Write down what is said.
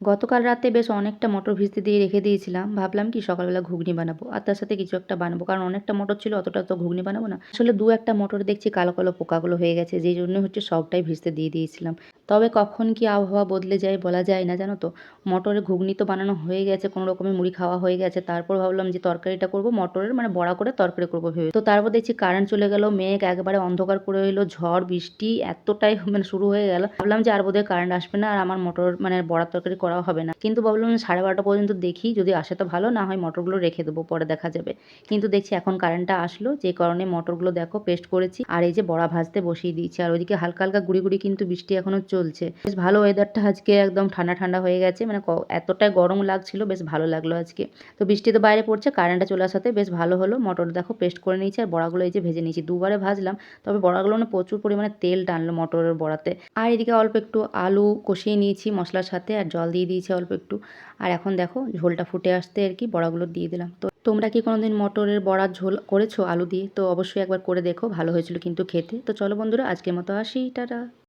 গতকাল রাতে বেশ অনেকটা মটর ভিজতে দিয়ে রেখে দিয়েছিলাম। ভাবলাম কি সকালবেলা ঘুগনি বানাবো। আর তার সাথে কিছু একটা বানাবো। কারণ অনেকটা মটর ছিল, অতটা তো ঘুগনি বানাবো না। আসলে ২-১ টা মটরে দেখছি কালো, কালো পোকাগুলো হয়ে গেছে। যেজন্য হচ্ছে সবটাই ভিজতে দিয়ে দিয়েছিলাম। তবে কখন কি আবহাওয়া বদলে যায় বলা যায় না, জানো তো? মটরের ঘুগনি তো বানানো হয়ে গেছে, কোনো রকমে মুড়ি খাওয়া হয়ে গেছে। তারপর ভাবলাম যে তরকারিটা করব মটরের, মানে বড়া করে তরকারি করব ভেবে। তো তারপর দেখছি কারেন্ট চলে গেল, মেঘ একেবারে অন্ধকার করে এলো, ঝড় বৃষ্টি এতটাই মানে শুরু হয়ে গেল। ভাবলাম যে আর বোধহয় কারেন্ট আসবে না, আর আমার মটর মানে বড়ার তরকারি করা হবে না। কিন্তু ভাবলাম 12:30 পর্যন্ত দেখি, যদি আসে তো ভালো, না হয় মটরগুলো রেখে দেবো, পরে দেখা যাবে। কিন্তু দেখছি এখন কারেন্টটা আসলো, যে কারণে মটরগুলো দেখো পেস্ট করেছি। আর এই যে বড়া ভাজতে বসিয়ে দিয়েছি। আর ওইদিকে হালকা, হালকা গুঁড়ি, গুঁড়ি কিন্তু বৃষ্টি এখনো চলছে। বেশ ভালো ওয়েদারটা আজকে, একদম ঠান্ডা, ঠান্ডা হয়ে গেছে। মানে এতটাই গরম লাগছিল, বেশ ভালো লাগলো আজকে। তো বৃষ্টি তো বাইরে পড়ছে, কারেন্টটা চলে আসাতে বেশ ভালো হলো। মটর দেখো পেস্ট করে নিয়েছি, আর বড়াগুলো এই যে ভেজে নিয়েছি। দুবারে ভাজলাম, তবে বড়াগুলো না প্রচুর পরিমাণে তেল টানলো মটরের বড়াতে। আর এদিকে অল্প একটু আলু কষিয়ে নিয়েছি মশলার সাথে, আর জল দিয়ে দিয়েছি অল্প একটু। আর এখন দেখো ঝোলটা ফুটে আসতে আর কি বড়াগুলো দিয়ে দিলাম। তো তোমরা কি কোনোদিন মটরের বড়ার ঝোল করেছো আলু দিয়ে? তো অবশ্যই একবার করে দেখো, ভালো হয়েছিল কিন্তু খেতে। তো চলো বন্ধুরা, আজকের মতো আসি, টাটা।